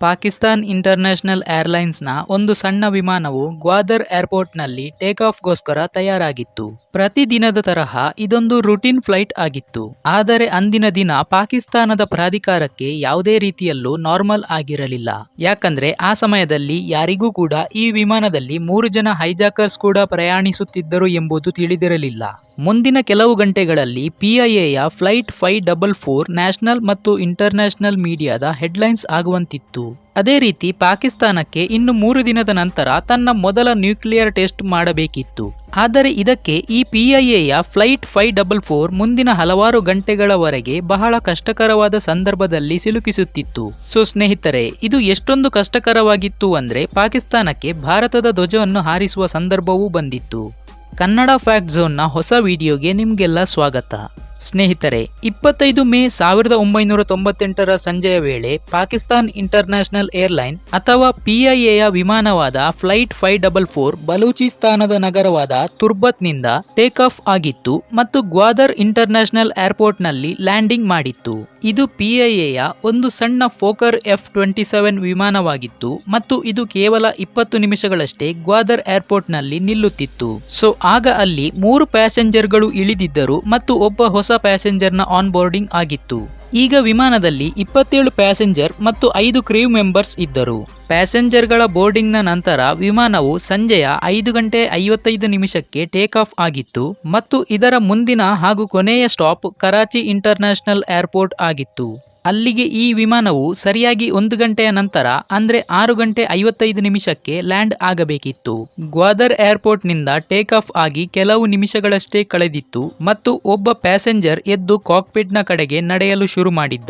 Pakistan international ಏರ್ಲೈನ್ಸ್ನ ಒಂದು ಸಣ್ಣ ವಿಮಾನವು ಗ್ವಾದರ್ ಏರ್ಪೋರ್ಟ್ನಲ್ಲಿ ಟೇಕ್ ಆಫ್ಗೋಸ್ಕರ ತಯಾರಾಗಿತ್ತು. ಪ್ರತಿದಿನದ ತರಹ ಇದೊಂದು ರುಟೀನ್ ಫ್ಲೈಟ್ ಆಗಿತ್ತು. ಆದರೆ ಅಂದಿನ ದಿನ ಪಾಕಿಸ್ತಾನದ ಪ್ರಾಧಿಕಾರಕ್ಕೆ ಯಾವುದೇ ರೀತಿಯಲ್ಲೂ ನಾರ್ಮಲ್ ಆಗಿರಲಿಲ್ಲ. ಯಾಕಂದ್ರೆ ಆ ಸಮಯದಲ್ಲಿ ಯಾರಿಗೂ ಕೂಡ ಈ ವಿಮಾನದಲ್ಲಿ 3 ಜನ ಹೈಜಾಕರ್ಸ್ ಕೂಡ ಪ್ರಯಾಣಿಸುತ್ತಿದ್ದರು ಎಂಬುದು ತಿಳಿದಿರಲಿಲ್ಲ. ಮುಂದಿನ ಕೆಲವು ಗಂಟೆಗಳಲ್ಲಿ PIAಯ ಫ್ಲೈಟ್ 544 ನ್ಯಾಷನಲ್ ಮತ್ತು ಇಂಟರ್ನ್ಯಾಷನಲ್ ಮೀಡಿಯಾದ ಹೆಡ್ಲೈನ್ಸ್ ಆಗುವಂತಿತ್ತು. ಅದೇ ರೀತಿ ಪಾಕಿಸ್ತಾನಕ್ಕೆ ಇನ್ನು 3 ದಿನದ ನಂತರ ತನ್ನ ಮೊದಲ ನ್ಯೂಕ್ಲಿಯರ್ ಟೆಸ್ಟ್ ಮಾಡಬೇಕಿತ್ತು. ಆದರೆ ಇದಕ್ಕೆ ಈ PIAಯ ಫ್ಲೈಟ್ 544 ಮುಂದಿನ ಹಲವಾರು ಗಂಟೆಗಳವರೆಗೆ ಬಹಳ ಕಷ್ಟಕರವಾದ ಸಂದರ್ಭದಲ್ಲಿ ಸಿಲುಕಿಸುತ್ತಿತ್ತು. ಸೊ ಸ್ನೇಹಿತರೆ, ಇದು ಎಷ್ಟೊಂದು ಕಷ್ಟಕರವಾಗಿತ್ತು ಅಂದ್ರೆ ಪಾಕಿಸ್ತಾನಕ್ಕೆ ಭಾರತದ ಧ್ವಜವನ್ನು ಹಾರಿಸುವ ಸಂದರ್ಭವೂ ಬಂದಿತ್ತು. ಕನ್ನಡ ಫ್ಯಾಕ್ಟ್ ಝೋನ್ನ ಹೊಸ ವಿಡಿಯೋಗೆ ನಿಮಗೆಲ್ಲ ಸ್ವಾಗತ. ಸ್ನೇಹಿತರೆ, 25 ಮೇ 1998ರ ಸಂಜೆಯ ವೇಳೆ ಪಾಕಿಸ್ತಾನ್ ಇಂಟರ್ನ್ಯಾಷನಲ್ ಏರ್ಲೈನ್ ಅಥವಾ PIAಯ ವಿಮಾನವಾದ ಫ್ಲೈಟ್ 544 ಬಲೂಚಿಸ್ತಾನದ ನಗರವಾದ ತುರ್ಬತ್ನಿಂದ ಟೇಕ್ ಆಫ್ ಆಗಿತ್ತು ಮತ್ತು ಗ್ವಾದರ್ ಇಂಟರ್ನ್ಯಾಷನಲ್ ಏರ್ಪೋರ್ಟ್ನಲ್ಲಿ ಲ್ಯಾಂಡಿಂಗ್ ಮಾಡಿತ್ತು. ಇದು PIAಯ ಒಂದು ಸಣ್ಣ ಫೋಕರ್ F-27 ವಿಮಾನವಾಗಿತ್ತು ಮತ್ತು ಇದು ಕೇವಲ 20 ನಿಮಿಷಗಳಷ್ಟೇ ಗ್ವಾದರ್ ಏರ್ಪೋರ್ಟ್ನಲ್ಲಿ ನಿಲ್ಲುತ್ತಿತ್ತು. ಸೊ ಆಗ ಅಲ್ಲಿ 3 ಪ್ಯಾಸೆಂಜರ್ಗಳು ಇಳಿದಿದ್ದರು ಮತ್ತು ಒಬ್ಬ ಹೊಸ ಪ್ಯಾಸೆಂಜರ್ನ ಆನ್ ಬೋರ್ಡಿಂಗ್ ಆಗಿತ್ತು. ಈಗ ವಿಮಾನದಲ್ಲಿ 27 ಪ್ಯಾಸೆಂಜರ್ ಮತ್ತು 5 ಕ್ರೂ ಮೆಂಬರ್ಸ್ ಇದ್ದರು. ಪ್ಯಾಸೆಂಜರ್ಗಳ ಬೋರ್ಡಿಂಗ್ನ ನಂತರ ವಿಮಾನವು ಸಂಜೆಯ 5:55 ಟೇಕ್ ಆಫ್ ಆಗಿತ್ತು ಮತ್ತು ಇದರ ಮುಂದಿನ ಹಾಗೂ ಕೊನೆಯ ಸ್ಟಾಪ್ ಕರಾಚಿ ಇಂಟರ್ನ್ಯಾಷನಲ್ ಏರ್ಪೋರ್ಟ್ ಆಗಿತ್ತು. ಅಲ್ಲಿಗೆ ಈ ವಿಮಾನವು ಸರಿಯಾಗಿ 1 ಗಂಟೆಯ ನಂತರ ಅಂದ್ರೆ 6:55 ಲ್ಯಾಂಡ್ ಆಗಬೇಕಿತ್ತು. ಗ್ವಾದರ್ ಏರ್ಪೋರ್ಟ್ನಿಂದ ಟೇಕ್ ಆಫ್ ಆಗಿ ಕೆಲವು ನಿಮಿಷಗಳಷ್ಟೇ ಕಳೆದಿತ್ತು ಮತ್ತು ಒಬ್ಬ ಪ್ಯಾಸೆಂಜರ್ ಎದ್ದು ಕಾಕ್ಪಿಟ್ನ ಕಡೆಗೆ ನಡೆಯಲು ಶುರು ಮಾಡಿದ್ದ.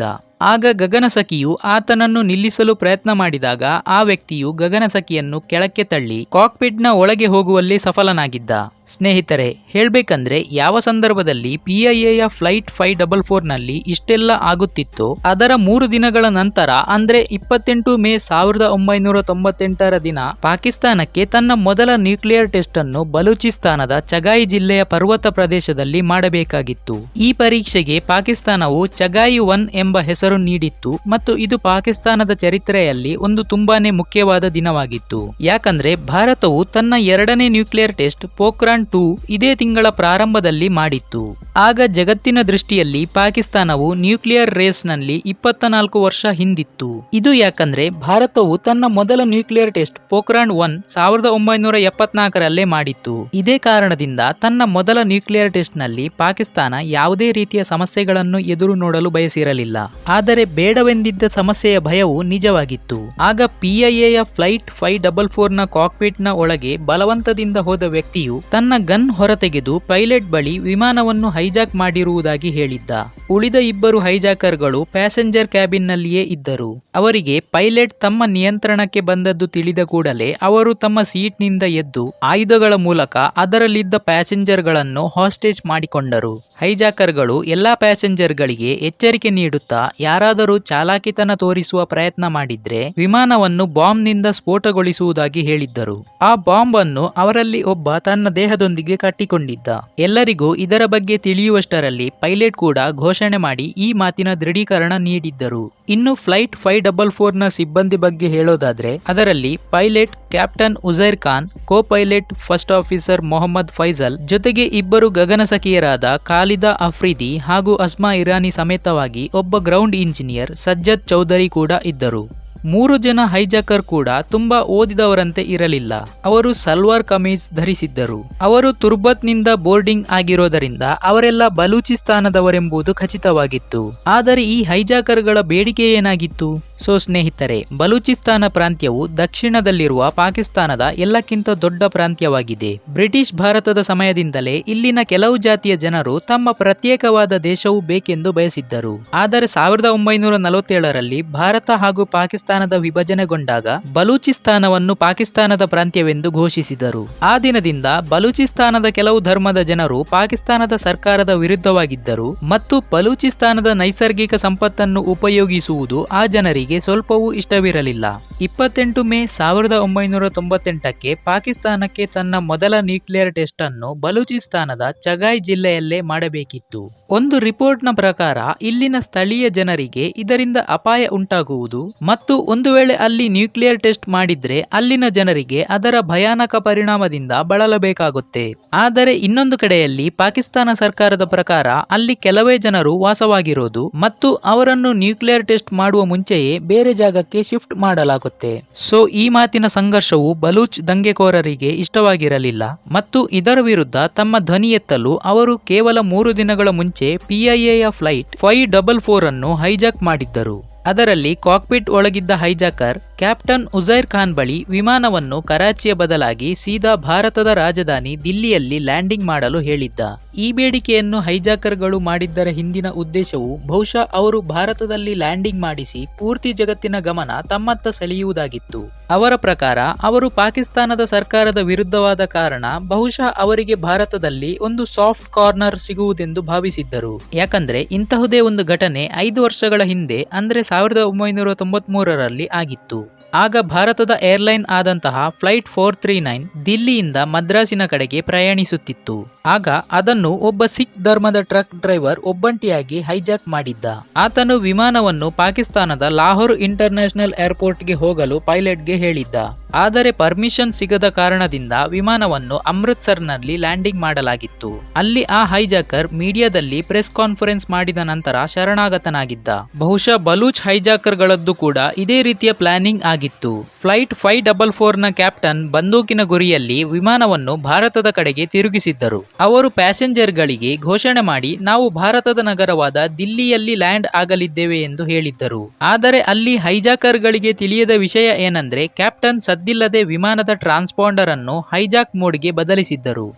ಆಗ ಗಗನಸಖಿಯು ಆತನನ್ನು ನಿಲ್ಲಿಸಲು ಪ್ರಯತ್ನ ಮಾಡಿದಾಗ ಆ ವ್ಯಕ್ತಿಯು ಗಗನಸಖಿಯನ್ನು ಕೆಳಕ್ಕೆ ತಳ್ಳಿ ಕಾಕ್ಪಿಟ್ನ ಒಳಗೆ ಹೋಗುವಲ್ಲಿ ಸಫಲನಾಗಿದ್ದ. ಸ್ನೇಹಿತರೆ, ಹೇಳ್ಬೇಕಂದ್ರೆ ಯಾವ ಸಂದರ್ಭದಲ್ಲಿ PIAಯ ಫ್ಲೈಟ್ 544ನಲ್ಲಿ ಇಷ್ಟೆಲ್ಲ ಆಗುತ್ತಿತ್ತೋ ಅದರ 3 ದಿನಗಳ ನಂತರ ಅಂದ್ರೆ 28 ಮೇ 1998ರ ದಿನ ಪಾಕಿಸ್ತಾನಕ್ಕೆ ತನ್ನ ಮೊದಲ ನ್ಯೂಕ್ಲಿಯರ್ ಟೆಸ್ಟ್ ಅನ್ನು ಬಲೂಚಿಸ್ತಾನದ ಚಗಾಯಿ ಜಿಲ್ಲೆಯ ಪರ್ವತ ಪ್ರದೇಶದಲ್ಲಿ ಮಾಡಬೇಕಾಗಿತ್ತು. ಈ ಪರೀಕ್ಷೆಗೆ ಪಾಕಿಸ್ತಾನವು ಚಗಾಯಿ 1 ಎಂಬ ಹೆಸರು ನೀಡಿತ್ತು ಮತ್ತು ಇದು ಪಾಕಿಸ್ತಾನದ ಚರಿತ್ರೆಯಲ್ಲಿ ಒಂದು ತುಂಬಾನೇ ಮುಖ್ಯವಾದ ದಿನವಾಗಿತ್ತು. ಯಾಕಂದ್ರೆ ಭಾರತವು ತನ್ನ 2ನೇ ನ್ಯೂಕ್ಲಿಯರ್ ಟೆಸ್ಟ್ ಪೋಖ್ರಾನ್ 2 ಇದೇ ತಿಂಗಳ ಪ್ರಾರಂಭದಲ್ಲಿ ಮಾಡಿತ್ತು. ಆಗ ಜಗತ್ತಿನ ದೃಷ್ಟಿಯಲ್ಲಿ ಪಾಕಿಸ್ತಾನವು ನ್ಯೂಕ್ಲಿಯರ್ ರೇಸ್ ನಲ್ಲಿ 24 ವರ್ಷ ಹಿಂದಿತ್ತು. ಇದು ಯಾಕಂದ್ರೆ ಭಾರತವು ತನ್ನ ಮೊದಲ ನ್ಯೂಕ್ಲಿಯರ್ ಟೆಸ್ಟ್ ಪೋಖ್ರಾನ್ 1 1974ರಲ್ಲೇ ಮಾಡಿತ್ತು. ಇದೇ ಕಾರಣದಿಂದ ತನ್ನ ಮೊದಲ ನ್ಯೂಕ್ಲಿಯರ್ ಟೆಸ್ಟ್ ನಲ್ಲಿ ಪಾಕಿಸ್ತಾನ ಯಾವುದೇ ರೀತಿಯ ಸಮಸ್ಯೆಗಳನ್ನು ಎದುರು ನೋಡಲು ಬಯಸಿರಲಿಲ್ಲ. ಆದರೆ ಬೇಡವೆಂದಿದ್ದ ಸಮಸ್ಯೆಯ ಭಯವು ನಿಜವಾಗಿತ್ತು. ಆಗ PIAಯ ಫ್ಲೈಟ್ 544ನ ಕಾಕ್ಪಿಟ್ನ ಒಳಗೆ ಬಲವಂತದಿಂದ ಹೋದ ವ್ಯಕ್ತಿಯು ತನ್ನ ಗನ್ ಹೊರತೆಗೆದು ಪೈಲಟ್ ಬಳಿ ವಿಮಾನವನ್ನು ಹೈಜಾಕ್ ಮಾಡಿರುವುದಾಗಿ ಹೇಳಿದ್ದ. ಉಳಿದ 2 ಹೈಜಾಕರ್ಗಳು ಪ್ಯಾಸೆಂಜರ್ ಕ್ಯಾಬಿನ್ನಲ್ಲಿಯೇ ಇದ್ದರು. ಅವರಿಗೆ ಪೈಲಟ್ ತಮ್ಮ ನಿಯಂತ್ರಣಕ್ಕೆ ಬಂದದ್ದು ತಿಳಿದ ಕೂಡಲೇ ಅವರು ತಮ್ಮ ಸೀಟ್ನಿಂದ ಎದ್ದು ಆಯುಧಗಳ ಮೂಲಕ ಅದರಲ್ಲಿದ್ದ ಪ್ಯಾಸೆಂಜರ್ಗಳನ್ನು ಹಾಸ್ಟೇಜ್ ಮಾಡಿಕೊಂಡರು. ಹೈಜಾಕರ್ಗಳು ಎಲ್ಲಾ ಪ್ಯಾಸೆಂಜರ್ಗಳಿಗೆ ಎಚ್ಚರಿಕೆ ನೀಡುತ್ತಾ ಯಾರಾದರೂ ಚಾಲಾಕಿತನ ತೋರಿಸುವ ಪ್ರಯತ್ನ ಮಾಡಿದ್ರೆ ವಿಮಾನವನ್ನು ಬಾಂಬ್ನಿಂದ ಸ್ಫೋಟಗೊಳಿಸುವುದಾಗಿ ಹೇಳಿದ್ದರು. ಆ ಬಾಂಬ್ ಅನ್ನು ಅವರಲ್ಲಿ ಒಬ್ಬ ತನ್ನ ದೇಹದೊಂದಿಗೆ ಕಟ್ಟಿಕೊಂಡಿದ್ದ. ಎಲ್ಲರಿಗೂ ಇದರ ಬಗ್ಗೆ ತಿಳಿಯುವಷ್ಟರಲ್ಲಿ ಪೈಲಟ್ ಕೂಡ ಘೋಷಣೆ ಮಾಡಿ ಈ ಮಾತಿನ ದೃಢೀಕರಣ ನೀಡಿದ್ದರು. ಇನ್ನು ಫ್ಲೈಟ್ 544ನ ಸಿಬ್ಬಂದಿ ಬಗ್ಗೆ ಹೇಳೋದಾದ್ರೆ ಅದರಲ್ಲಿ pilot captain Uzair Khan, co pilot first officer Mohammad Faisal ಜೊತೆಗೆ 2 ಗಗನಸಖಿಯರಾದ ಖಾಲಿದಾ ಅಫ್ರಿದಿ ಹಾಗೂ ಅಸ್ಮಾ ಇರಾನಿ ಸಮೇತವಾಗಿ ಒಬ್ಬ ಗ್ರೌಂಡ್ ಇಂಜಿನಿಯರ್ ಸಜ್ಜದ್ ಚೌಧರಿ ಕೂಡ ಇದ್ದರು. 3 ಜನ ಹೈಜಾಕರ್ ಕೂಡ ತುಂಬಾ ಓದಿದವರಂತೆ ಇರಲಿಲ್ಲ. ಅವರು ಸಲ್ವಾರ್ ಕಮೀಜ್ ಧರಿಸಿದ್ದರು. ಅವರು ತುರ್ಬತ್ನಿಂದ ಬೋರ್ಡಿಂಗ್ ಆಗಿರೋದರಿಂದ ಅವರೆಲ್ಲ ಬಲೂಚಿಸ್ತಾನದವರೆಂಬುದು ಖಚಿತವಾಗಿತ್ತು. ಆದರೆ ಈ ಹೈಜಾಕರ್ಗಳ ಬೇಡಿಕೆ ಏನಾಗಿತ್ತು? ಸೊ ಸ್ನೇಹಿತರೆ, ಬಲೂಚಿಸ್ತಾನ ಪ್ರಾಂತ್ಯವು ದಕ್ಷಿಣದಲ್ಲಿರುವ ಪಾಕಿಸ್ತಾನದ ಎಲ್ಲಕ್ಕಿಂತ ದೊಡ್ಡ ಪ್ರಾಂತ್ಯವಾಗಿದೆ. ಬ್ರಿಟಿಷ್ ಭಾರತದ ಸಮಯದಿಂದಲೇ ಇಲ್ಲಿನ ಕೆಲವು ಜಾತಿಯ ಜನರು ತಮ್ಮ ಪ್ರತ್ಯೇಕವಾದ ದೇಶವು ಬೇಕೆಂದು ಬಯಸಿದ್ದರು. ಆದರೆ 1947ರಲ್ಲಿ ಭಾರತ ಹಾಗೂ ಪಾಕಿಸ್ತಾನದ ವಿಭಜನೆಗೊಂಡಾಗ ಬಲೂಚಿಸ್ತಾನವನ್ನು ಪಾಕಿಸ್ತಾನದ ಪ್ರಾಂತ್ಯವೆಂದು ಘೋಷಿಸಿದರು. ಆ ದಿನದಿಂದ ಬಲೂಚಿಸ್ತಾನದ ಕೆಲವು ಧರ್ಮದ ಜನರು ಪಾಕಿಸ್ತಾನದ ಸರ್ಕಾರದ ವಿರುದ್ಧವಾಗಿದ್ದರು ಮತ್ತು ಬಲೂಚಿಸ್ತಾನದ ನೈಸರ್ಗಿಕ ಸಂಪತ್ತನ್ನು ಉಪಯೋಗಿಸುವುದು ಆ ಜನರಿಗೆ ಸ್ವಲ್ಪವೂ ಇಷ್ಟವಿರಲಿಲ್ಲ. 28 ಮೇ 1998ಕ್ಕೆ ಪಾಕಿಸ್ತಾನಕ್ಕೆ ತನ್ನ ಮೊದಲ ನ್ಯೂಕ್ಲಿಯರ್ ಟೆಸ್ಟ್ ಅನ್ನು ಬಲೂಚಿಸ್ತಾನದ ಚಗಾಯ್ ಜಿಲ್ಲೆಯಲ್ಲೇ ಮಾಡಬೇಕಿತ್ತು. ಒಂದು ರಿಪೋರ್ಟ್ನ ಪ್ರಕಾರ ಇಲ್ಲಿನ ಸ್ಥಳೀಯ ಜನರಿಗೆ ಇದರಿಂದ ಅಪಾಯ ಉಂಟಾಗುವುದು ಮತ್ತು ಒಂದು ವೇಳೆ ಅಲ್ಲಿ ನ್ಯೂಕ್ಲಿಯರ್ ಟೆಸ್ಟ್ ಮಾಡಿದ್ರೆ ಅಲ್ಲಿನ ಜನರಿಗೆ ಅದರ ಭಯಾನಕ ಪರಿಣಾಮದಿಂದ ಬಳಲಬೇಕಾಗುತ್ತೆ. ಆದರೆ ಇನ್ನೊಂದು ಕಡೆಯಲ್ಲಿ ಪಾಕಿಸ್ತಾನ ಸರ್ಕಾರದ ಪ್ರಕಾರ ಅಲ್ಲಿ ಕೆಲವೇ ಜನರು ವಾಸವಾಗಿರೋದು ಮತ್ತು ಅವರನ್ನು ನ್ಯೂಕ್ಲಿಯರ್ ಟೆಸ್ಟ್ ಮಾಡುವ ಮುಂಚೆಯೇ ಬೇರೆ ಜಾಗಕ್ಕೆ ಶಿಫ್ಟ್ ಮಾಡಲಾಗುತ್ತೆ. ಸೊ ಈ ಮಾತಿನ ಸಂಘರ್ಷವು ಬಲೂಚ್ ದಂಗೆಕೋರರಿಗೆ ಇಷ್ಟವಾಗಿರಲಿಲ್ಲ ಮತ್ತು ಇದರ ವಿರುದ್ಧ ತಮ್ಮ ಧ್ವನಿ ಎತ್ತಲು ಅವರು ಕೇವಲ 3 ದಿನಗಳ ಮುಂಚೆ PIAಯ ಫ್ಲೈಟ್ 544 ಅನ್ನು ಹೈಜಾಕ್ ಮಾಡಿದ್ದರು. ಅದರಲ್ಲಿ ಕಾಕ್ಪಿಟ್ ಒಳಗಿದ್ದ ಹೈಜಾಕರ್ ಕ್ಯಾಪ್ಟನ್ ಉಜೈರ್ ಖಾನ್ ಬಳಿ ವಿಮಾನವನ್ನು ಕರಾಚಿಯ ಬದಲಾಗಿ ಸೀದಾ ಭಾರತದ ರಾಜಧಾನಿ ದಿಲ್ಲಿಯಲ್ಲಿ ಲ್ಯಾಂಡಿಂಗ್ ಮಾಡಲು ಹೇಳಿದ್ದ. ಈ ಬೇಡಿಕೆಯನ್ನು ಹೈಜಾಕರ್ಗಳು ಮಾಡಿದ್ದರ ಹಿಂದಿನ ಉದ್ದೇಶವು ಬಹುಶಃ ಅವರು ಭಾರತದಲ್ಲಿ ಲ್ಯಾಂಡಿಂಗ್ ಮಾಡಿಸಿ ಪೂರ್ತಿ ಜಗತ್ತಿನ ಗಮನ ತಮ್ಮತ್ತ ಸೆಳೆಯುವುದಾಗಿತ್ತು. ಅವರ ಪ್ರಕಾರ ಅವರು ಪಾಕಿಸ್ತಾನದ ಸರ್ಕಾರದ ವಿರುದ್ಧವಾದ ಕಾರಣ ಬಹುಶಃ ಅವರಿಗೆ ಭಾರತದಲ್ಲಿ ಒಂದು ಸಾಫ್ಟ್ ಕಾರ್ನರ್ ಸಿಗುವುದೆಂದು ಭಾವಿಸಿದ್ದರು. ಯಾಕಂದ್ರೆ ಇಂತಹುದೇ ಒಂದು ಘಟನೆ 5 ವರ್ಷಗಳ ಹಿಂದೆ ಅಂದ್ರೆ 1993ರಲ್ಲಿ ಆಗಿತ್ತು. ಆಗ ಭಾರತದ ಏರ್ಲೈನ್ ಆದಂತಹ ಫ್ಲೈಟ್ 439 ದಿಲ್ಲಿಯಿಂದ ಮದ್ರಾಸಿನ ಕಡೆಗೆ ಪ್ರಯಾಣಿಸುತ್ತಿತ್ತು. ಆಗ ಅದನ್ನು ಒಬ್ಬ ಸಿಖ್ ಧರ್ಮದ ಟ್ರಕ್ ಡ್ರೈವರ್ ಒಬ್ಬಂಟಿಯಾಗಿ ಹೈಜಾಕ್ ಮಾಡಿದ್ದ. ಆತನು ವಿಮಾನವನ್ನು ಪಾಕಿಸ್ತಾನದ ಲಾಹೋರ್ ಇಂಟರ್ನ್ಯಾಷನಲ್ ಏರ್ಪೋರ್ಟ್ಗೆ ಹೋಗಲು ಪೈಲಟ್ಗೆ ಹೇಳಿದ್ದ. ಆದರೆ ಪರ್ಮಿಷನ್ ಸಿಗದ ಕಾರಣದಿಂದ ವಿಮಾನವನ್ನು ಅಮೃತ್ಸರ್ನಲ್ಲಿ ಲ್ಯಾಂಡಿಂಗ್ ಮಾಡಲಾಗಿತ್ತು. ಅಲ್ಲಿ ಆ ಹೈಜಾಕರ್ ಮೀಡಿಯಾದಲ್ಲಿ ಪ್ರೆಸ್ ಕಾನ್ಫರೆನ್ಸ್ ಮಾಡಿದ ನಂತರ ಶರಣಾಗತನಾಗಿದ್ದ. ಬಹುಶಃ ಬಲೂಚ್ ಹೈಜಾಕರ್ಗಳದ್ದು ಕೂಡ ಇದೇ ರೀತಿಯ ಪ್ಲಾನಿಂಗ್ ಆಗಿತ್ತು. ಫ್ಲೈಟ್ 544ನ ಕ್ಯಾಪ್ಟನ್ ಬಂದೂಕಿನ ಗುರಿಯಲ್ಲಿ ವಿಮಾನವನ್ನು ಭಾರತದ ಕಡೆಗೆ ತಿರುಗಿಸಿದ್ದರು. ಅವರು ಪ್ಯಾಸೆಂಜರ್ಗಳಿಗೆ ಘೋಷಣೆ ಮಾಡಿ ನಾವು ಭಾರತದ ನಗರವಾದ ದಿಲ್ಲಿಯಲ್ಲಿ ಲ್ಯಾಂಡ್ ಆಗಲಿದ್ದೇವೆ ಎಂದು ಹೇಳಿದ್ದರು. ಆದರೆ ಅಲ್ಲಿ ಹೈಜಾಕರ್ಗಳಿಗೆ ತಿಳಿಯದ ವಿಷಯ ಏನಂದ್ರೆ ಕ್ಯಾಪ್ಟನ್ ಸದ್ದಿಲ್ಲದೆ ವಿಮಾನದ ಟ್ರಾನ್ಸ್ಪಾಂಡರ್ ಅನ್ನು ಹೈಜಾಕ್ ಮೋಡ್ಗೆ ಬದಲಿಸಿದ್ದರು.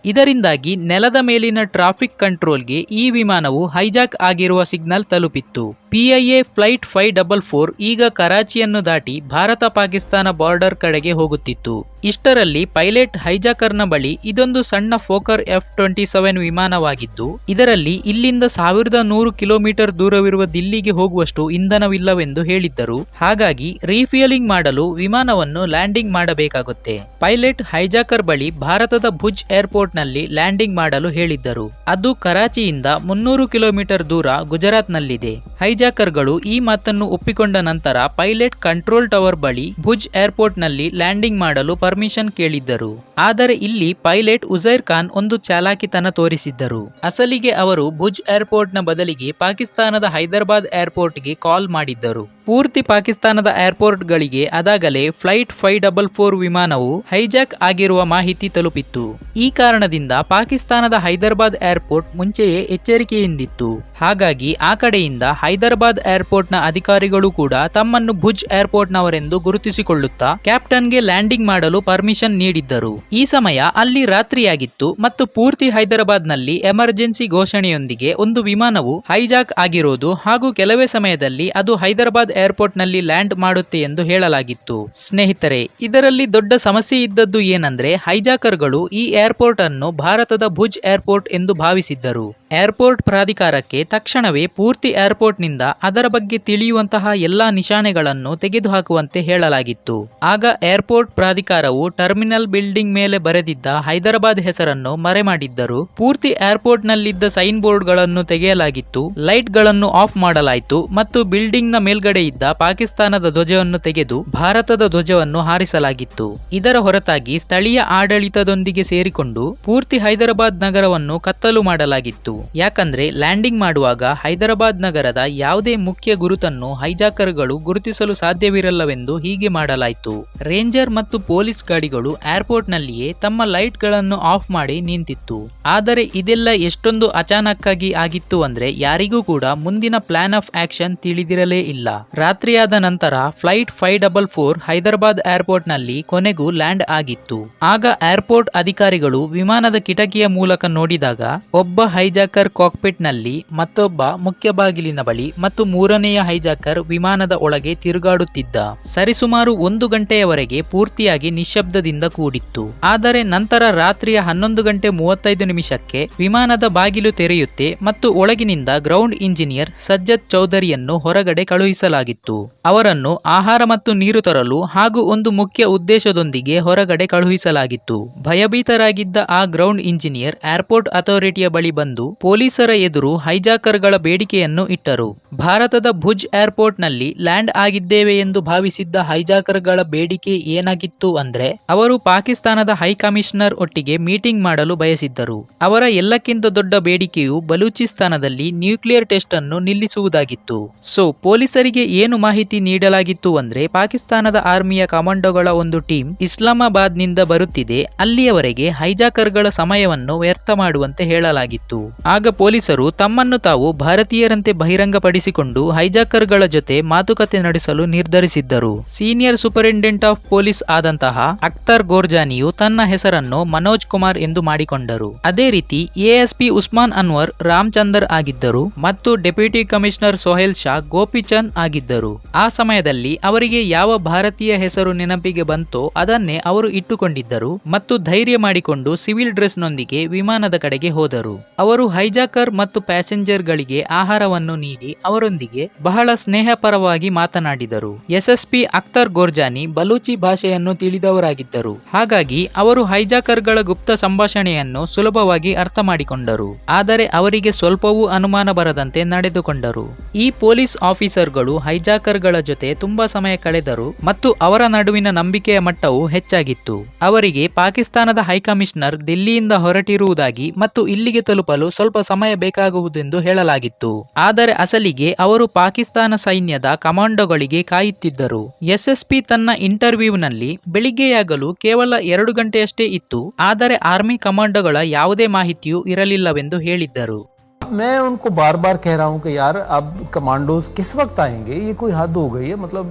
ಇದರಿಂದಾಗಿ ನೆಲದ ಮೇಲಿನ ಟ್ರಾಫಿಕ್ ಕಂಟ್ರೋಲ್ಗೆ ಈ ವಿಮಾನವು ಹೈಜಾಕ್ ಆಗಿರುವ ಸಿಗ್ನಲ್ ತಲುಪಿತ್ತು. PIA ಫ್ಲೈಟ್ 544 ಈಗ ಕರಾಚಿಯನ್ನು ದಾಟಿ ಭಾರತ ಪಾಕಿಸ್ತಾನ ಬಾರ್ಡರ್ ಕಡೆಗೆ ಹೋಗುತ್ತಿತ್ತು. ಇಷ್ಟರಲ್ಲಿ ಪೈಲಟ್ ಹೈಜಾಕರ್ನ ಬಳಿ ಇದೊಂದು ಸಣ್ಣ ಫೋಕರ್ F-27 ವಿಮಾನವಾಗಿದ್ದು ಇದರಲ್ಲಿ ಇಲ್ಲಿಂದ 1100 ಕಿಲೋಮೀಟರ್ ದೂರವಿರುವ ದಿಲ್ಲಿಗೆ ಹೋಗುವಷ್ಟು ಇಂಧನವಿಲ್ಲವೆಂದು ಹೇಳಿದ್ದರು. ಹಾಗಾಗಿ ರೀಫಿಯಲಿಂಗ್ ಮಾಡಲು ವಿಮಾನವನ್ನು ಲ್ಯಾಂಡಿಂಗ್ ಮಾಡಬೇಕಾಗುತ್ತೆ. ಪೈಲಟ್ ಹೈಜಾಕರ್ ಬಳಿ ಭಾರತದ ಭುಜ್ ಏರ್ಪೋರ್ಟ್ ನಲ್ಲಿ ಲ್ಯಾಂಡಿಂಗ್ ಮಾಡಲು ಹೇಳಿದ್ದರು. ಅದು ಕರಾಚಿಯಿಂದ 300 ಕಿಲೋಮೀಟರ್ ದೂರ ಗುಜರಾತ್ನಲ್ಲಿದೆ. ಹೈಜಾಕರ್ಗಳು ಈ ಮಾತನ್ನು ಒಪ್ಪಿಕೊಂಡ ನಂತರ ಪೈಲಟ್ ಕಂಟ್ರೋಲ್ ಟವರ್ ಬಳಿ ಭುಜ್ ಏರ್ಪೋರ್ಟ್ ನಲ್ಲಿ ಲ್ಯಾಂಡಿಂಗ್ ಮಾಡಲು ಪರ್ಮಿಷನ್ ಕೇಳಿದ್ದರು. ಆದರೆ ಇಲ್ಲಿ ಪೈಲಟ್ ಉಜೈರ್ ಖಾನ್ ಒಂದು ಚಾಲಾಕಿತನ ತೋರಿಸಿದ್ದರು. ಅಸಲಿಗೆ ಅವರು ಭುಜ್ ಏರ್ಪೋರ್ಟ್ ನ ಬದಲಿಗೆ ಪಾಕಿಸ್ತಾನದ ಹೈದರಾಬಾದ್ ಏರ್ಪೋರ್ಟ್ಗೆ ಕಾಲ್ ಮಾಡಿದ್ದರು. ಪೂರ್ತಿ ಪಾಕಿಸ್ತಾನದ ಏರ್ಪೋರ್ಟ್ ಗಳಿಗೆ ಅದಾಗಲೇ ಫ್ಲೈಟ್ 544 ವಿಮಾನವು ಹೈಜಾಕ್ ಆಗಿರುವ ಮಾಹಿತಿ ತಲುಪಿತ್ತು. ಈ ಕಾರಣದಿಂದ ಪಾಕಿಸ್ತಾನದ ಹೈದರಾಬಾದ್ ಏರ್ಪೋರ್ಟ್ ಮುಂಚೆಯೇ ಎಚ್ಚರಿಕೆಯಿಂದಿತ್ತು. ಹಾಗಾಗಿ ಆ ಕಡೆಯಿಂದ ಹೈದರಾಬಾದ್ ಏರ್ಪೋರ್ಟ್ ನ ಅಧಿಕಾರಿಗಳು ಕೂಡ ತಮ್ಮನ್ನು ಭುಜ್ ಏರ್ಪೋರ್ಟ್ ನವರೆಂದು ಗುರುತಿಸಿಕೊಳ್ಳುತ್ತಾ ಕ್ಯಾಪ್ಟನ್ಗೆ ಲ್ಯಾಂಡಿಂಗ್ ಮಾಡಲು ಪರ್ಮಿಷನ್ ನೀಡಿದ್ದರು. ಈ ಸಮಯ ಅಲ್ಲಿ ರಾತ್ರಿಯಾಗಿತ್ತು ಮತ್ತು ಪೂರ್ತಿ ಹೈದರಾಬಾದ್ ನಲ್ಲಿ ಎಮರ್ಜೆನ್ಸಿ ಘೋಷಣೆಯೊಂದಿಗೆ ಒಂದು ವಿಮಾನವು ಹೈಜಾಕ್ ಆಗಿರೋದು ಹಾಗೂ ಕೆಲವೇ ಸಮಯದಲ್ಲಿ ಅದು ಹೈದರಾಬಾದ್ ಏರ್ಪೋರ್ಟ್ ನಲ್ಲಿ ಲ್ಯಾಂಡ್ ಮಾಡುತ್ತೆ ಎಂದು ಹೇಳಲಾಗಿತ್ತು. ಸ್ನೇಹಿತರೆ, ಇದರಲ್ಲಿ ದೊಡ್ಡ ಸಮಸ್ಯೆ ಇದ್ದದ್ದು ಏನಂದ್ರೆ ಹೈಜಾಕರ್ಗಳು ಈ ಏರ್ಪೋರ್ಟ್ ಅನ್ನು ಭಾರತದ ಭುಜ್ ಏರ್ಪೋರ್ಟ್ ಎಂದು ಭಾವಿಸಿದ್ದರು. ಏರ್ಪೋರ್ಟ್ ಪ್ರಾಧಿಕಾರಕ್ಕೆ ತಕ್ಷಣವೇ ಪೂರ್ತಿ ಏರ್ಪೋರ್ಟ್ ನಿಂದ ಅದರ ಬಗ್ಗೆ ತಿಳಿಯುವಂತಹ ಎಲ್ಲಾ ನಿಶಾನೆಗಳನ್ನು ತೆಗೆದುಹಾಕುವಂತೆ ಹೇಳಲಾಗಿತ್ತು. ಆಗ ಏರ್ಪೋರ್ಟ್ ಪ್ರಾಧಿಕಾರವು ಟರ್ಮಿನಲ್ ಬಿಲ್ಡಿಂಗ್ ಮೇಲೆ ಬರೆದಿದ್ದ ಹೈದರಾಬಾದ್ ಹೆಸರನ್ನು ಮರೆಮಾಡಿದ್ದರು. ಪೂರ್ತಿ ಏರ್ಪೋರ್ಟ್ ನಲ್ಲಿದ್ದ ಸೈನ್ ಬೋರ್ಡ್ ಗಳನ್ನು ತೆಗೆಯಲಾಗಿತ್ತು, ಲೈಟ್ ಗಳನ್ನು ಆಫ್ ಮಾಡಲಾಯಿತು ಮತ್ತು ಬಿಲ್ಡಿಂಗ್ ನ ಮೇಲ್ಗಡೆ ಇದ್ದ ಪಾಕಿಸ್ತಾನದ ಧ್ವಜವನ್ನು ತೆಗೆದು ಭಾರತದ ಧ್ವಜವನ್ನು ಹಾರಿಸಲಾಗಿತ್ತು. ಇದರ ಹೊರತಾಗಿ ಸ್ಥಳೀಯ ಆಡಳಿತದೊಂದಿಗೆ ಸೇರಿಕೊಂಡು ಪೂರ್ತಿ ಹೈದರಾಬಾದ್ ನಗರವನ್ನು ಕತ್ತಲು ಮಾಡಲಾಗಿತ್ತು. ಯಾಕಂದ್ರೆ ಲ್ಯಾಂಡಿಂಗ್ ಮಾಡುವಾಗ ಹೈದರಾಬಾದ್ ನಗರದ ಯಾವುದೇ ಮುಖ್ಯ ಗುರುತನ್ನು ಹೈಜಾಕರ್ಗಳು ಗುರುತಿಸಲು ಸಾಧ್ಯವಿರಲ್ಲವೆಂದು ಹೀಗೆ ಮಾಡಲಾಯಿತು. ರೇಂಜರ್ ಮತ್ತು ಪೊಲೀಸ್ ಗಾಡಿಗಳು ಏರ್ಪೋರ್ಟ್ ನಲ್ಲಿಯೇ ತಮ್ಮ ಲೈಟ್ ಗಳನ್ನು ಆಫ್ ಮಾಡಿ ನಿಂತಿತ್ತು. ಆದರೆ ಇದೆಲ್ಲ ಎಷ್ಟೊಂದು ಅಚಾನಕ್ಕಾಗಿ ಆಗಿತ್ತು ಅಂದ್ರೆ ಯಾರಿಗೂ ಕೂಡ ಮುಂದಿನ ಪ್ಲಾನ್ ಆಫ್ ಆಕ್ಷನ್ ತಿಳಿದಿರಲೇ ಇಲ್ಲ. ರಾತ್ರಿಯಾದ ನಂತರ ಫ್ಲೈಟ್ 544 ಹೈದರಾಬಾದ್ ಏರ್ಪೋರ್ಟ್ ನಲ್ಲಿ ಕೊನೆಗೂ ಲ್ಯಾಂಡ್ ಆಗಿತ್ತು. ಆಗ ಏರ್ಪೋರ್ಟ್ ಅಧಿಕಾರಿಗಳು ವಿಮಾನದ ಕಿಟಕಿಯ ಮೂಲಕ ನೋಡಿದಾಗ ಒಬ್ಬ ಹೈಜಾಕರ್ ಕಾಕ್ಪಿಟ್ ನಲ್ಲಿ, ಮತ್ತೊಬ್ಬ ಮುಖ್ಯ ಬಾಗಿಲಿನ ಬಳಿ ಮತ್ತು ಮೂರನೆಯ ಹೈಜಾಕರ್ ವಿಮಾನದ ಒಳಗೆ ತಿರುಗಾಡುತ್ತಿದ್ದ. ಸರಿಸುಮಾರು 1 ಗಂಟೆಯವರೆಗೆ ಪೂರ್ತಿಯಾಗಿ ನಿಶ್ಶಬ್ದದಿಂದ ಕೂಡಿತ್ತು. ಆದರೆ ನಂತರ ರಾತ್ರಿಯ 11:35 ವಿಮಾನದ ಬಾಗಿಲು ತೆರೆಯುತ್ತೆ ಮತ್ತು ಒಳಗಿನಿಂದ ಗ್ರೌಂಡ್ ಇಂಜಿನಿಯರ್ ಸಜ್ಜದ್ ಚೌಧರಿಯನ್ನು ಹೊರಗಡೆ ಕಳುಹಿಸಲಾಗುತ್ತೆ. ಮಾಡಲಾಗಿತ್ತು. ಅವರನ್ನು ಆಹಾರ ಮತ್ತು ನೀರು ತರಲು ಹಾಗೂ ಒಂದು ಮುಖ್ಯ ಉದ್ದೇಶದೊಂದಿಗೆ ಹೊರಗಡೆ ಕಳುಹಿಸಲಾಗಿತ್ತು. ಭಯಭೀತರಾಗಿದ್ದ ಆ ಗ್ರೌಂಡ್ ಇಂಜಿನಿಯರ್ ಏರ್ಪೋರ್ಟ್ ಅಥಾರಿಟಿಯ ಬಳಿ ಬಂದು ಪೊಲೀಸರ ಎದುರು ಹೈಜಾಕರ್ಗಳ ಬೇಡಿಕೆಯನ್ನು ಇಟ್ಟರು. ಭಾರತದ ಭುಜ್ ಏರ್ಪೋರ್ಟ್ನಲ್ಲಿ ಲ್ಯಾಂಡ್ ಆಗಿದ್ದೇವೆ ಎಂದು ಭಾವಿಸಿದ್ದ ಹೈಜಾಕರ್ಗಳ ಬೇಡಿಕೆ ಏನಾಗಿತ್ತು ಅಂದ್ರೆ, ಅವರು ಪಾಕಿಸ್ತಾನದ ಹೈಕಮಿಷನರ್ ಒಟ್ಟಿಗೆ ಮೀಟಿಂಗ್ ಮಾಡಲು ಬಯಸಿದ್ದರು. ಅವರ ಎಲ್ಲಕ್ಕಿಂತ ದೊಡ್ಡ ಬೇಡಿಕೆಯು ಬಲೂಚಿಸ್ತಾನದಲ್ಲಿ ನ್ಯೂಕ್ಲಿಯರ್ ಟೆಸ್ಟ್ ಅನ್ನು ನಿಲ್ಲಿಸುವುದಾಗಿತ್ತು. ಸೊ ಪೊಲೀಸರಿಗೆ ಏನು ಮಾಹಿತಿ ನೀಡಲಾಗಿತ್ತು ಅಂದ್ರೆ, ಪಾಕಿಸ್ತಾನದ ಆರ್ಮಿಯ ಕಮಾಂಡೋಗಳ ಒಂದು ಟೀಮ್ ಇಸ್ಲಾಮಾಬಾದ್ ನಿಂದ ಬರುತ್ತಿದೆ, ಅಲ್ಲಿಯವರೆಗೆ ಹೈಜಾಕರ್ಗಳ ಸಮಯವನ್ನು ವ್ಯರ್ಥ ಮಾಡುವಂತೆ ಹೇಳಲಾಗಿತ್ತು. ಆಗ ಪೊಲೀಸರು ತಮ್ಮನ್ನು ತಾವು ಭಾರತೀಯರಂತೆ ಬಹಿರಂಗಪಡಿಸಿಕೊಂಡು ಹೈಜಾಕರ್ಗಳ ಜೊತೆ ಮಾತುಕತೆ ನಡೆಸಲು ನಿರ್ಧರಿಸಿದ್ದರು. ಸೀನಿಯರ್ ಸೂಪರಿಂಟೆಂಡೆಂಟ್ ಆಫ್ ಪೊಲೀಸ್ ಆದಂತಹ ಅಖ್ತರ್ ಗೋರ್ಜಾನಿಯು ತನ್ನ ಹೆಸರನ್ನು ಮನೋಜ್ ಕುಮಾರ್ ಎಂದು ಮಾಡಿಕೊಂಡರು. ಅದೇ ರೀತಿ ಎಎಸ್ಪಿ ಉಸ್ಮಾನ್ ಅನ್ವರ್ ರಾಮಚಂದರ್ ಆಗಿದ್ದರು ಮತ್ತು ಡೆಪ್ಯೂಟಿ ಕಮಿಷನರ್ ಸೊಹೇಲ್ ಶಾ ಗೋಪಿಚಂದ್ ಆಗಿದ್ದರು. ಆ ಸಮಯದಲ್ಲಿ ಅವರಿಗೆ ಯಾವ ಭಾರತೀಯ ಹೆಸರು ನೆನಪಿಗೆ ಬಂತೋ ಅದನ್ನೇ ಅವರು ಇಟ್ಟುಕೊಂಡಿದ್ದರು ಮತ್ತು ಧೈರ್ಯ ಮಾಡಿಕೊಂಡು ಸಿವಿಲ್ ಡ್ರೆಸ್ ನೊಂದಿಗೆ ವಿಮಾನದ ಕಡೆಗೆ ಹೋದರು. ಅವರು ಹೈಜಾಕರ್ ಮತ್ತು ಪ್ಯಾಸೆಂಜರ್ ಗಳಿಗೆ ಆಹಾರವನ್ನು ನೀಡಿ ಅವರೊಂದಿಗೆ ಬಹಳ ಸ್ನೇಹಪರವಾಗಿ ಮಾತನಾಡಿದರು. ಎಸ್ಎಸ್ಪಿ ಅಖ್ತರ್ ಗೋರ್ಜಾನಿ ಬಲೂಚಿ ಭಾಷೆಯನ್ನು ತಿಳಿದವರಾಗಿದ್ದರು. ಹಾಗಾಗಿ ಅವರು ಹೈಜಾಕರ್ಗಳ ಗುಪ್ತ ಸಂಭಾಷಣೆಯನ್ನು ಸುಲಭವಾಗಿ ಅರ್ಥ ಮಾಡಿಕೊಂಡರು. ಆದರೆ ಅವರಿಗೆ ಸ್ವಲ್ಪವೂ ಅನುಮಾನ ಬರದಂತೆ ನಡೆದುಕೊಂಡರು. ಈ ಪೊಲೀಸ್ ಆಫೀಸರ್ಗಳು ಹೈಜಾಕರ್ಗಳ ಜೊತೆ ತುಂಬಾ ಸಮಯ ಕಳೆದರು ಮತ್ತು ಅವರ ನಡುವಿನ ನಂಬಿಕೆಯ ಮಟ್ಟವು ಹೆಚ್ಚಾಗಿತ್ತು. ಅವರಿಗೆ ಪಾಕಿಸ್ತಾನದ ಹೈಕಮಿಷನರ್ ದಿಲ್ಲಿಯಿಂದ ಹೊರಟಿರುವುದಾಗಿ ಮತ್ತು ಇಲ್ಲಿಗೆ ತಲುಪಲು ಸ್ವಲ್ಪ ಸಮಯ ಬೇಕಾಗುವುದೆಂದು ಹೇಳಲಾಗಿತ್ತು. ಆದರೆ ಅಸಲಿಗೆ ಅವರು ಪಾಕಿಸ್ತಾನ ಸೈನ್ಯದ ಕಮಾಂಡೋಗಳಿಗೆ ಕಾಯುತ್ತಿದ್ದರು. ಎಸ್ಎಸ್ಪಿ ತನ್ನ ಇಂಟರ್ವ್ಯೂನಲ್ಲಿ ಬೆಳಿಗ್ಗೆಯಾಗಲು ಕೇವಲ 2 ಗಂಟೆಯಷ್ಟೇ ಇತ್ತು, ಆದರೆ ಆರ್ಮಿ ಕಮಾಂಡೋಗಳ ಯಾವುದೇ ಮಾಹಿತಿಯೂ ಇರಲಿಲ್ಲವೆಂದು ಹೇಳಿದ್ದರು. मैं उनको बार बार कह रहा हूँ कि यार अब कमांडोज किस वक्त आएंगे, ये कोई हद हो गई है, मतलब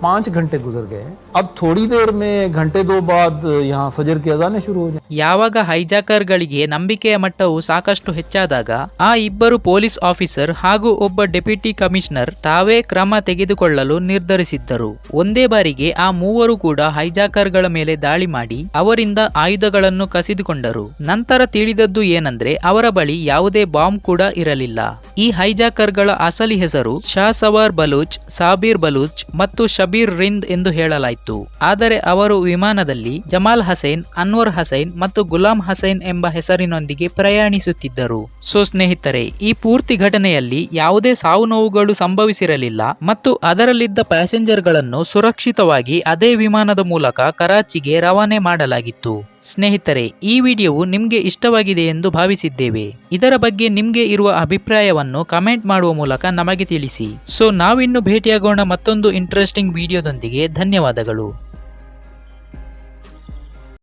5 घंटे गुजर गए हैं, अब थोड़ी देर में घंटे 2 बाद यहाँ फजर की अजानें शुरू हो जाए. ಯಾವಾಗ ಹೈಜಾಕರ್ಗಳಿಗೆ ನಂಬಿಕೆಯ ಮಟ್ಟವು ಸಾಕಷ್ಟು ಹೆಚ್ಚಾದಾಗ ಆ ಇಬ್ಬರು ಪೊಲೀಸ್ ಆಫೀಸರ್ ಹಾಗೂ ಒಬ್ಬ ಡೆಪ್ಯೂಟಿ ಕಮಿಷನರ್ ತಾವೇ ಕ್ರಮ ತೆಗೆದುಕೊಳ್ಳಲು ನಿರ್ಧರಿಸಿದ್ದರು. ಒಂದೇ ಬಾರಿಗೆ ಆ ಮೂವರು ಕೂಡ ಹೈಜಾಕರ್ಗಳ ಮೇಲೆ ದಾಳಿ ಮಾಡಿ ಅವರಿಂದ ಆಯುಧಗಳನ್ನು ಕಸಿದುಕೊಂಡರು. ನಂತರ ತಿಳಿದದ್ದು ಏನಂದ್ರೆ, ಅವರ ಬಳಿ ಯಾವುದೇ ಬಾಂಬ್ ಕೂಡ ಇರಲಿಲ್ಲ. ಈ ಹೈಜಾಕರ್ಗಳ ಅಸಲಿ ಹೆಸರು ಶಾ ಸವಾರ್ ಬಲೂಚ್, ಸಾಬೀರ್ ಬಲೂಚ್ ಮತ್ತು ಶಬೀರ್ ರಿಂದ್ ಎಂದು ಹೇಳಲಾಯಿತು. ಆದರೆ ಅವರು ವಿಮಾನದಲ್ಲಿ ಜಮಾಲ್ ಹಸೈನ್, ಅನ್ವರ್ ಹಸೈನ್ ಮತ್ತು ಗುಲಾಂ ಹಸೈನ್ ಎಂಬ ಹೆಸರಿನೊಂದಿಗೆ ಪ್ರಯಾಣಿಸುತ್ತಿದ್ದರು. ಸೊ ಸ್ನೇಹಿತರೆ, ಈ ಪೂರ್ತಿ ಘಟನೆಯಲ್ಲಿ ಯಾವುದೇ ಸಾವು ನೋವುಗಳು ಸಂಭವಿಸಿರಲಿಲ್ಲ ಮತ್ತು ಅದರಲ್ಲಿದ್ದ ಪ್ಯಾಸೆಂಜರ್ಗಳನ್ನು ಸುರಕ್ಷಿತವಾಗಿ ಅದೇ ವಿಮಾನದ ಮೂಲಕ ಕರಾಚಿಗೆ ರವಾನೆ ಮಾಡಲಾಗಿತ್ತು. ಸ್ನೇಹಿತರೆ, ಈ ವಿಡಿಯೋವು ನಿಮಗೆ ಇಷ್ಟವಾಗಿದೆ ಎಂದು ಭಾವಿಸಿದ್ದೇವೆ. ಇದರ ಬಗ್ಗೆ ನಿಮಗೆ ಇರುವ ಅಭಿಪ್ರಾಯವನ್ನು ಕಮೆಂಟ್ ಮಾಡುವ ಮೂಲಕ ನಮಗೆ ತಿಳಿಸಿ. ಸೊ ನಾವಿನ್ನು ಭೇಟಿಯಾಗೋಣ ಮತ್ತೊಂದು ಇಂಟ್ರೆಸ್ಟಿಂಗ್ ವಿಡಿಯೋದೊಂದಿಗೆ. ಧನ್ಯವಾದಗಳು.